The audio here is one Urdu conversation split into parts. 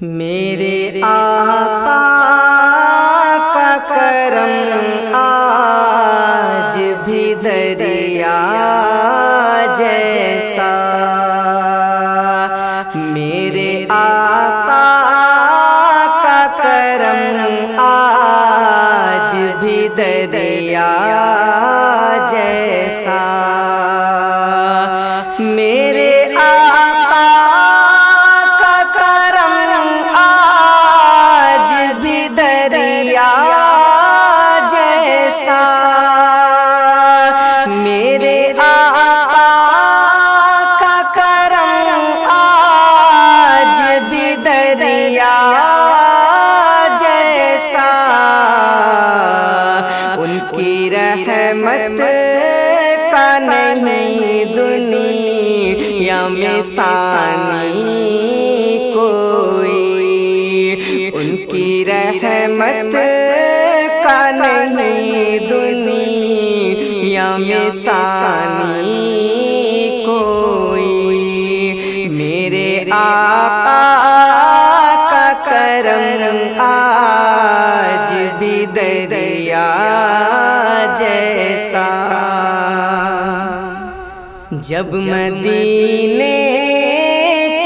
میرے آقا کا کرم آج بھی دریا جیسا، میرے آقا کا کرم آج بھی دریا جیسا، میرے رحمت کا نہیں دنیا میں ثانی کوئی، ان کی رحمت کا نہیں دنیا میں ثانی کوئی، میرے آقا کا کرم آج بھی دریا جیسا، جب مدینے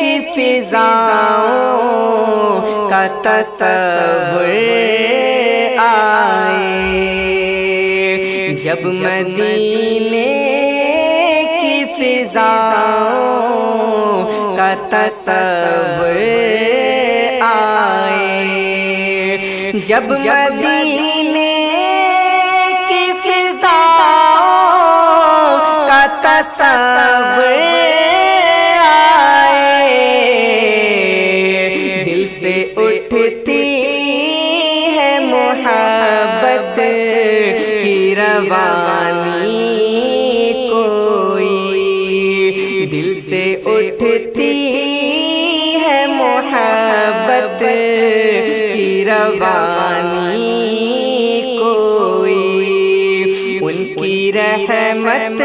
کی فضاؤں کا تصور آئے، جب مدینے کی فضاؤں کا تصور آئے، جب مدینے تصور آئے، دل سے اٹھتی ہے محبت کی روانی کوئی، دل سے اٹھتی ہے محبت کی روانی کوئی، ان کی رحمت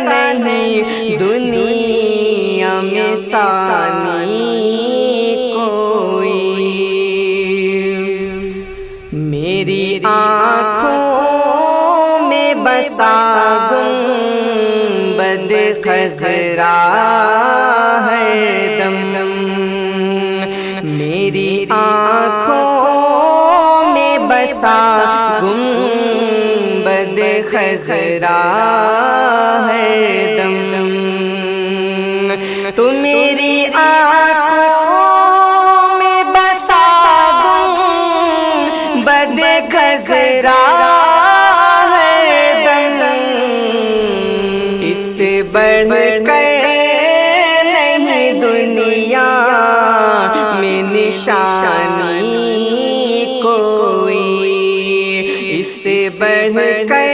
نہیں دنیا میں ثانی کوئی، میری آنکھوں میں بسا گنبد خضرا ہر دم، میری آنکھوں میں بسا گنبد خضرا ہر دم، تو میری آنکھوں میں بسا گنبد خضرا ہر دم، اس سے بڑھ کر نہیں دنیا میں نشانی کوئی، اس سے بڑھ کر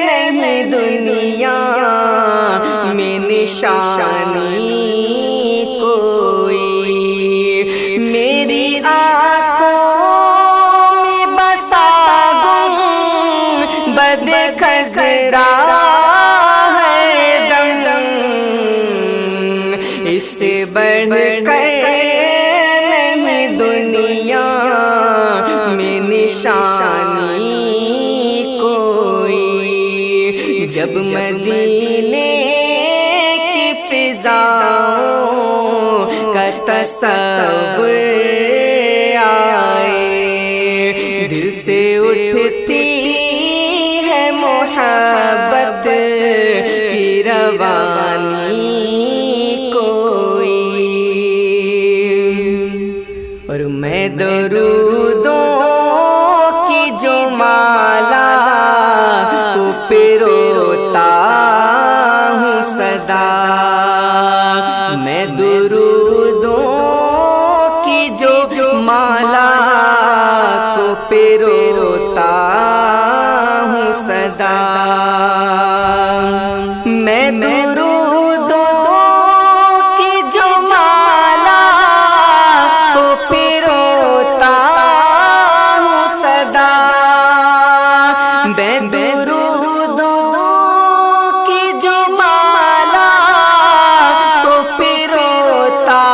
نہیں دنیا میں نشانی کوئی، میری آنکھوں میں بسا گنبد خضرا ہر دم، اس سے بڑھ کر نہیں دنیا میں نشانی کوئی، جب مدینے کی فضاؤں کا تصور آئے، دل سے اٹھتی ہے محبت کی روانی کوئی، اور میں درودوں کی جو مالا کو پروتا ہوں صدا، میں درودوں کی جو مالا کو پروتا ہوں صدا، میں درودوں کی جو مالا کو پروتا ہوں صدا، میں درودوں کی جو مالا کو پروتا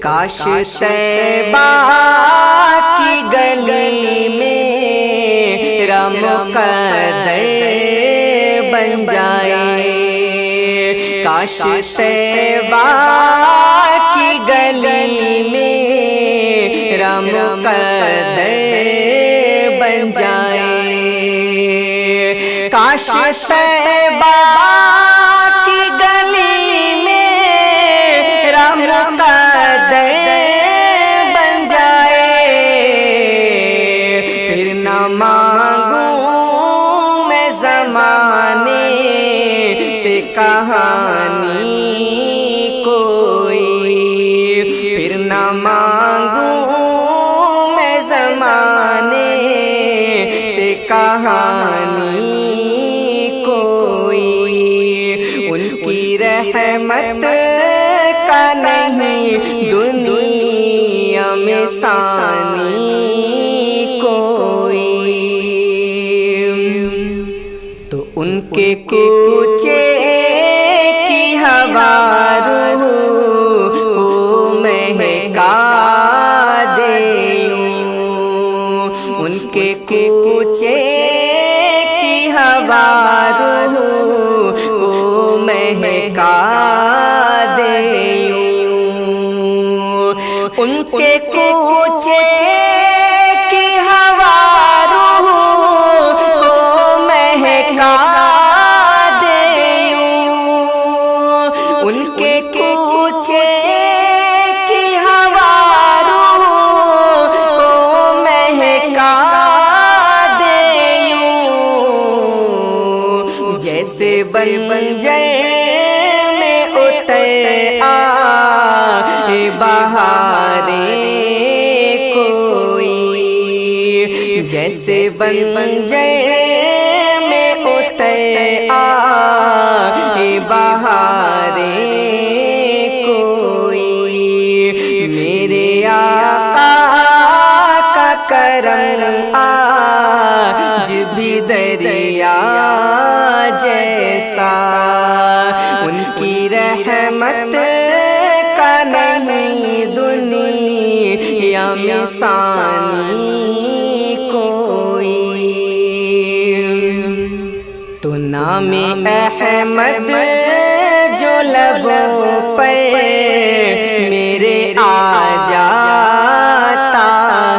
کاش طیبہ کی گلی میں مقدر بن جائے، کاش طیبہ کی گلی میں مقدر بن جائے، کاش طیبہ کی گلی میں مقدر بن جائے، پھر نہ مانگوں میں زمانے سے کہانی کوئی، پھر نہ مانگوں میں زمانے سے کہانی کوئی، ان کی رحمت کا نہیں دنیا میں ثانی کوئی، تو ان کے کوچے کی ہوا روح کو مہکا دے، ان کے کوچے کی ہوا روح کو مہکا دے، ان کے کوچے کی ہوا روح کو مہکا دے، ان کے کوچے کی ہوا روح کو مہکا دے، جیسے بنجر میں اتر آئے بہاریں کوئی، جیسے بنجر میں اتر آئے بہاریں کوئی، میرے آقا کا کرم آج بھی دریا جیسا، ان کی رحمت کا نہیں دنیا میں ثانی کوئی، تو نام احمد جو لبوں پر میرے آ جاتا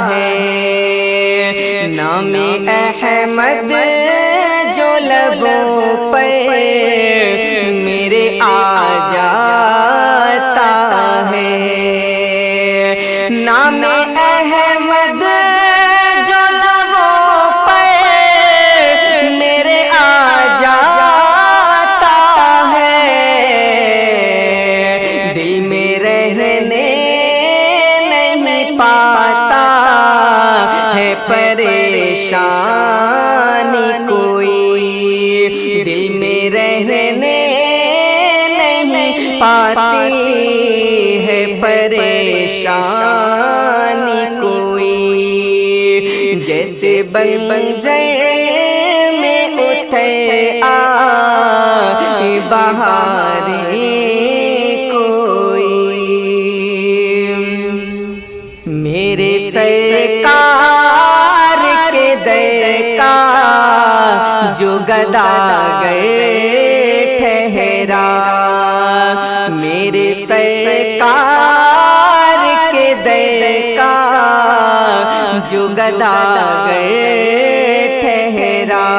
ہے، نام احمد جو لبوں پر میرے آ جاتا ہے، نام احمد جو لبوں پر میرے آ جاتا ہے، دل میں رہنے نہیں پاتا ہے پریشانی کوئی، دل میں رہنے نہیں پاتی ہے پریشانی کوئی، جیسے بنجر میں اتر آئے بہاریں کوئی، میرے سرکار کے در کا جو گدا گئے ٹھہرا، میرے سرکار کے در کا جو گدا گئے ٹھہرا،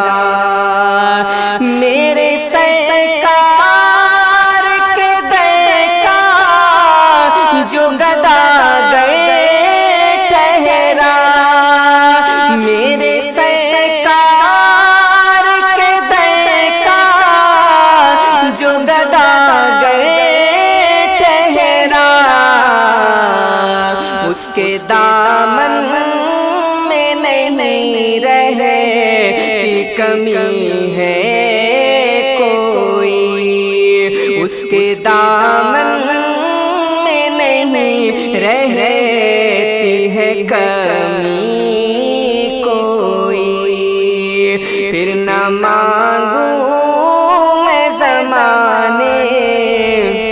میرے سرکار کے در کا جو گدا گئے ٹھہرا، میرے سرکار کے در کا جو گدا گئے ٹھہرا، اس کے دامن میں نہیں رہتی کمی ہے کوئی، اس کے دامن میں نہیں رہتی ہے کمی کوئی، پھر نہ مانگوں میں زمانے،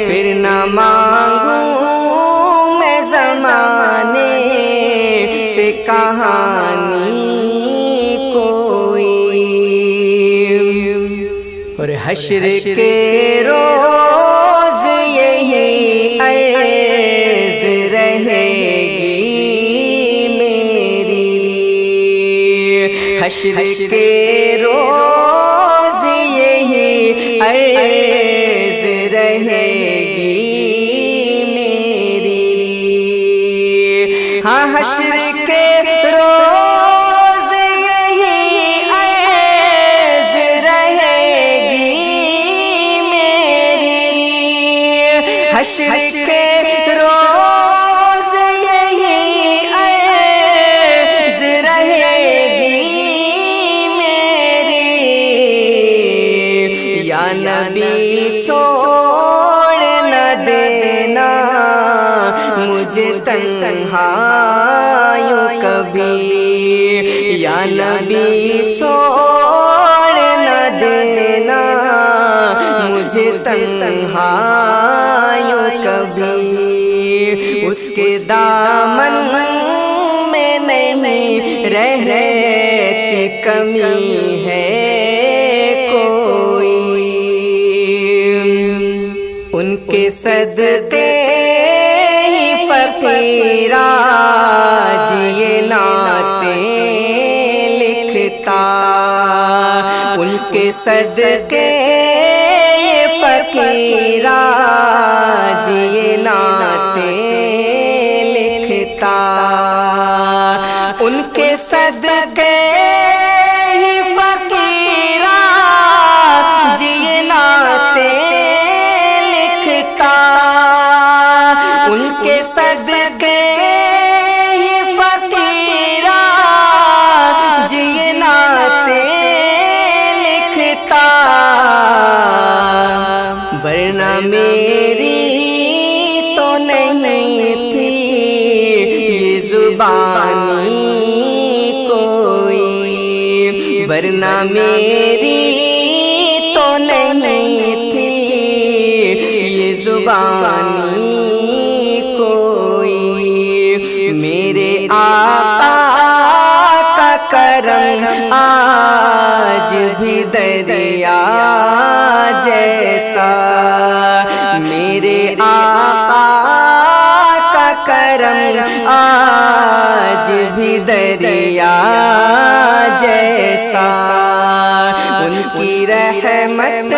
پھر نہ مانگوں میں اور حشر کے روز یہی عرض رہے گی میری، حشر کے روز یہی عرض رہے گی میری، ہاں حشر کے روز یہی عرض رہے گی میری، حشر کے روز یہی عرض رہے گی میری، یا نبی چھوڑ نہ دینا مجھے تنہا یوں کبھی، یا نبی چھوڑ نہ دینا مجھے تنہا یوں کبھی، اس کے دامن میں نہیں رہتی کمی ہے کوئی، ان کے صدقے ہی فقیر آج یہ نعتیں لکھتا، ان کے صدقے فقیر آج یہ نعتیں لکھتا، ان کے صدقے ہی فقیر آج یہ نعتیں لکھتا، ان کے صدقے ہی فقیر آج یہ نعتیں لکھتا، ورنہ میری تو نہیں تھی یہ زبانی کوئی، ورنہ میری تو نہیں تھی یہ زبانی کوئی، میرے آقا کا کرم آج بھی دریا جیسا، میرے آقا کا کرم آج بھی دریا جیسا، ان کی رحمت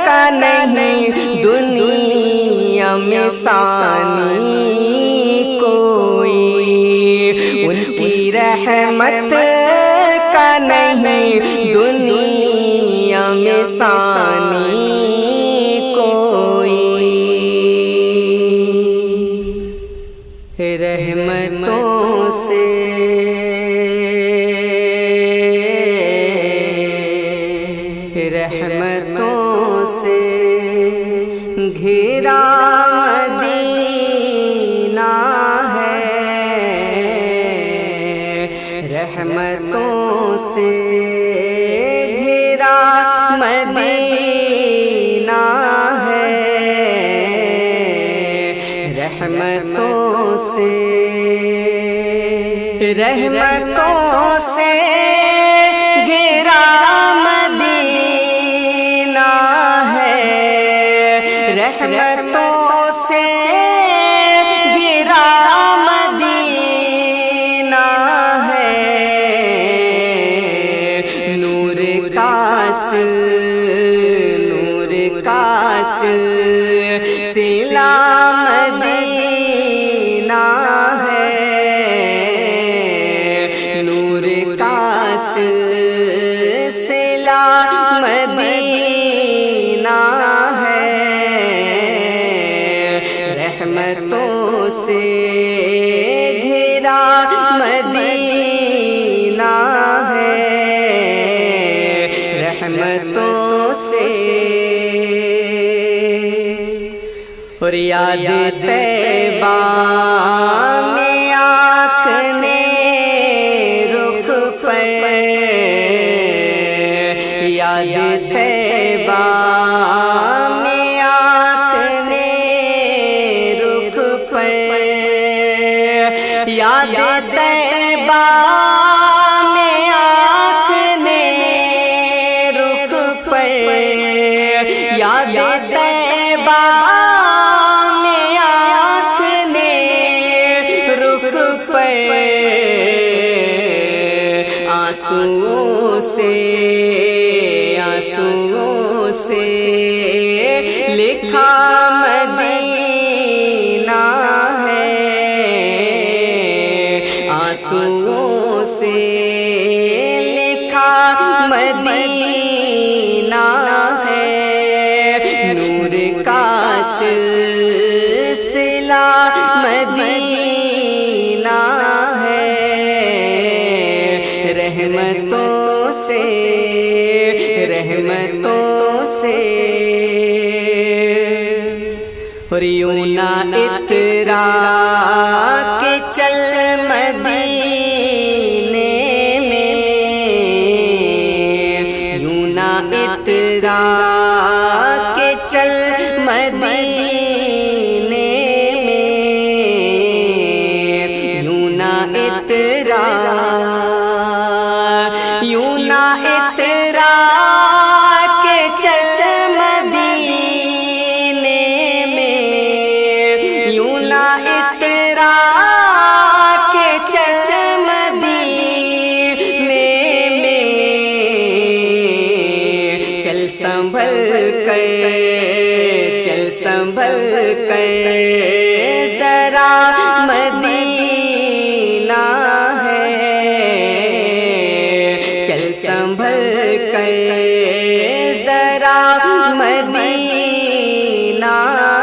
کا نہیں دنیا میں ثانی کوئی، ان کی رحمت کا نہیں دنیا میں ثانی کوئی، رحمتوں سے رحمتوں سے گھرا مدینہ ہے، رحمتوں سے گھرا مدینہ ہے، رحمتوں سے رحمتوں سے گھرا مدینہ ہے، رحمتوں سے گھرا مدینہ ہے، نور کاسل نور کاسل سلا مدینہ ہے، نور کاسل سلا مدینہ ہے، رحمتوں سے گھرا مدینہ ہے، رحمتوں سے، اور یاد طیبہ میں آنکھ نے رخ پر، یاد طیبہ میں آنکھ نے رخ پر، یاد طیبہ میں آنکھ نے رخ پر یاد طیبہ میں آنکھ نے رخ پر آنسوؤں سے لکھا مدینہ ہے، آنسوؤں سے لکھا مدینہ ہے، نور کا سلسلہ مدینہ ہے، رحمتوں سے اور یوں نہ اترا کہ چل مدینے میں، یوں نہ اترا کہ چل مدینے میں، یوں نہ اترا کہ چل مدینے میں، یوں نہ اترا کہ چل مدینے میں، چل سنبھل کر ذرا مدینہ ہے، چل سنبھل کر ذرا مدینہ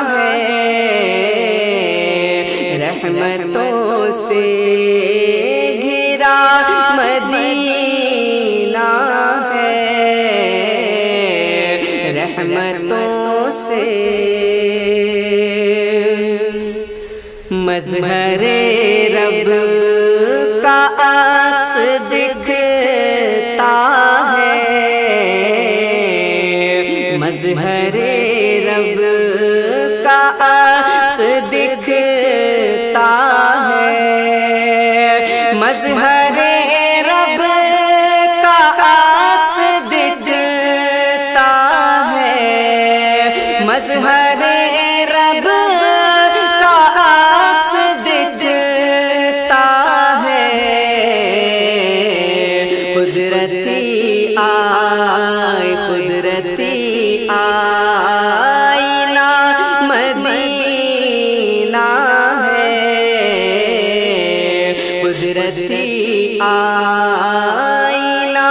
ہے، رحمتوں سے گھرا مدینہ ہے، رحمتوں سے مظہر رب کا عکس دکھتا ہے، مظہر رب کا عکس دکھتا ہے، مظہر رب کا عکس دکھتا ہے، مظہر رب کا عکس دکھتا ہے، قدرتی آئینہ مدینہ ہے، قدرتی آئینہ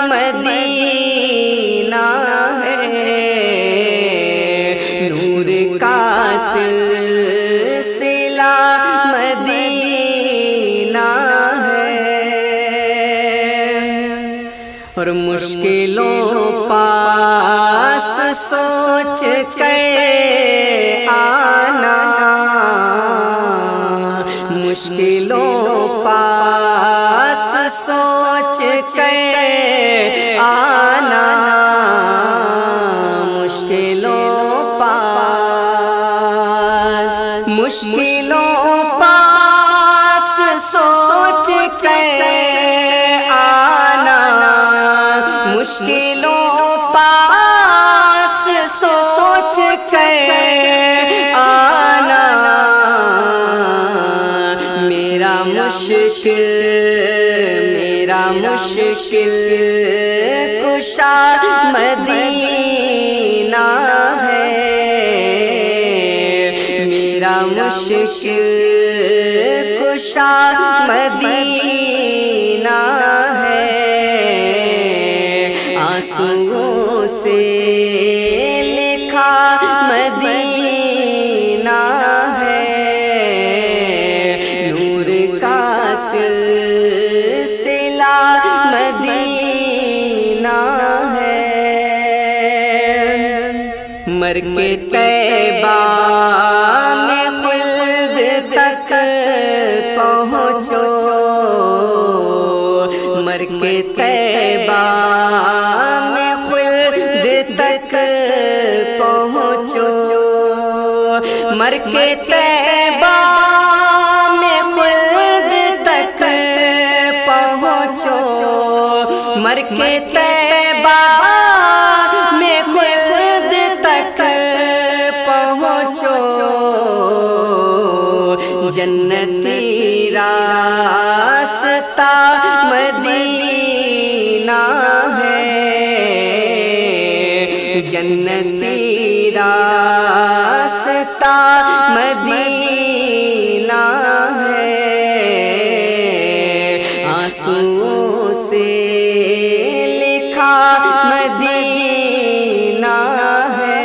مدینہ ہے، نور کا سلسلہ مدینہ ہے، اور مشکلوں پاس سوچ کر آنا، مشکلوں پاس سوچ کر آنا، مشکلوں پاس سوچ کر آنا، مشکلوں پاس سوچ کر آنا، میرا مشکل کشا مدینہ ہے، میرا مشکل کشا مدینہ ہے، آنسوؤں سے لکھا مدینہ ہے، نور کا سلسلہ مدینہ ہے، مر کے طیبہ میں خلد تک پہنچو، مر کے طیبہ میں خلد تک پہنچو، مر کے طیبہ میں خلد تک پہنچو، مر کے طیبہ میں خلد تک جنتی راستہ مدینہ ہے، آنسوؤں سے لکھا مدینہ ہے،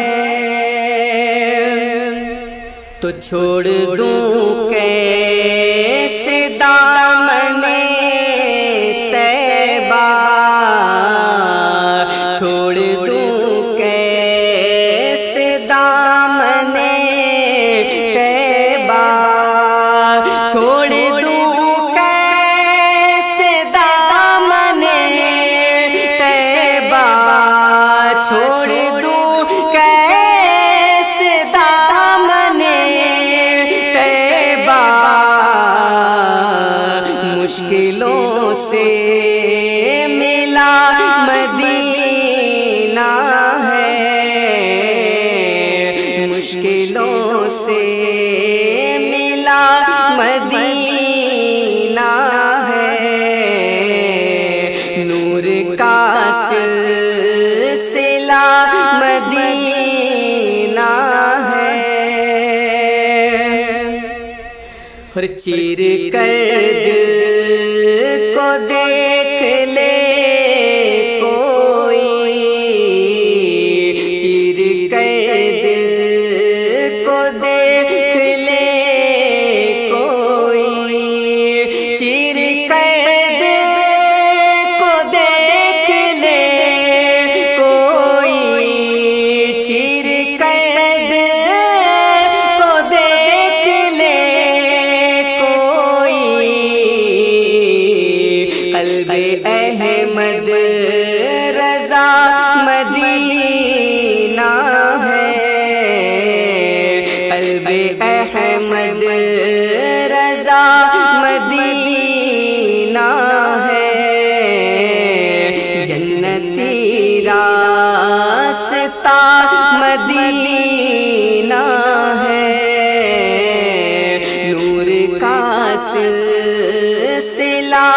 تو چھوڑ دوں کیسے دامن طیبہ، چھوڑ دوں کیسے دامن طیبہ، چھوڑ دوں کیسے دامن طیبہ، چھوڑ دوں کیسے دامن طیبہ، مشکلوں سے ملا مدینہ ہے، مشکلوں سے ملا مدینہ ہے، نور کا سلسلہ مدینہ ہے، اور چیر کر دل کو دیکھ لے کوئی، چیر کر دل کو دیکھ لے کوئی، چیر کر دل کو دیکھ لے کوئی، چیر کر دل کو دیکھ لے کوئی، قلب احمد رضا مدینہ ہے، قلب احمد رضا مدینہ ہے، جنتی راستہ مدینہ ہے، نور کا سلسلہ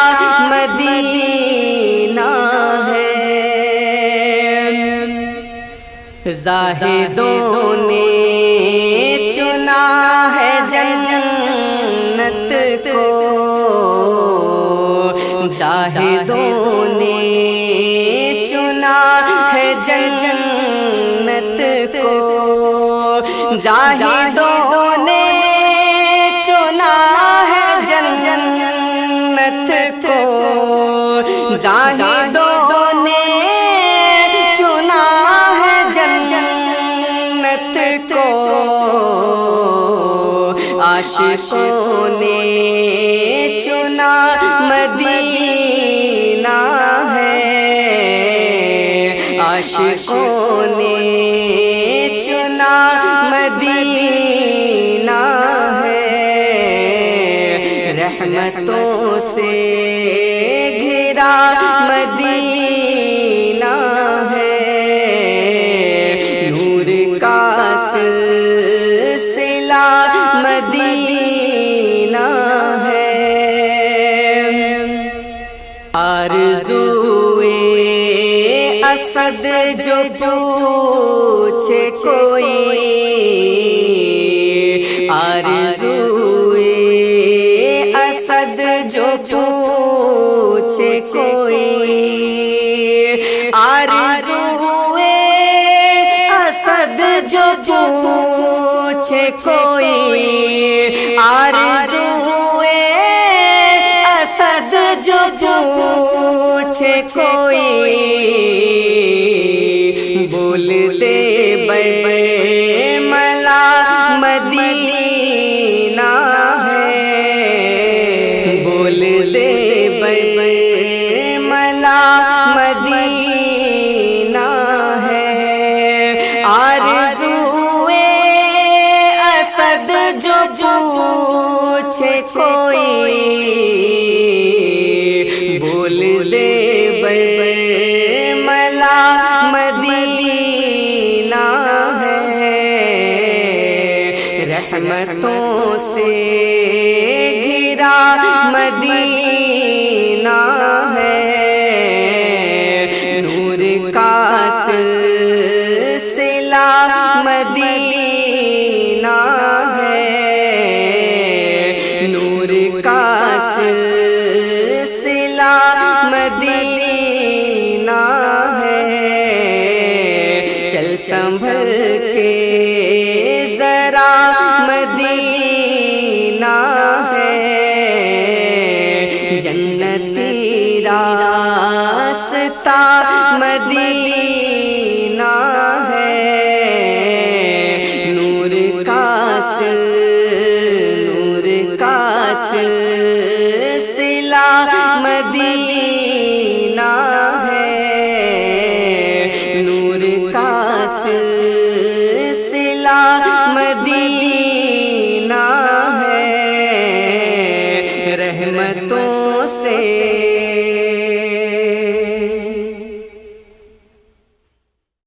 مدینہ ہے، زاہدوں نے چنا ہے جنت کو، زاہدوں نے چنا ہے جنت کو، زاہدوں نے چنا ہے جنت کو، زاہدوں نے چنا ہے جنت کو، عاشقوں نے چنا مدینہ ہے، عاشقوں نے چنا مدینہ ہے، رحمتوں سے گھرا مدینہ ہے، نور کا سلسلہ مدینہ ہے، آرزوئے اسد جو پوچھے کوئی، آرزوئے اسد جو پوچھے کوئی، آرزوئے اسد جو پوچھے کوئی، آرزوئے اسد جو پوچھے کوئی، بول دے برملا مدینہ ہے، بول دے برملا مدینہ ہے، آرزوئے اسد جو پوچھے کوئی، بول دے برملا مدینہ ہے، رحمتوں سے گھرا مدینہ ہے، نور کا سلسلہ مدینہ ہے، نور کا سلسلہ مدینہ ہے، چل سنبھل کے ذرا مدینہ ہے، جنتی راستہ مدینہ ہے، نور کا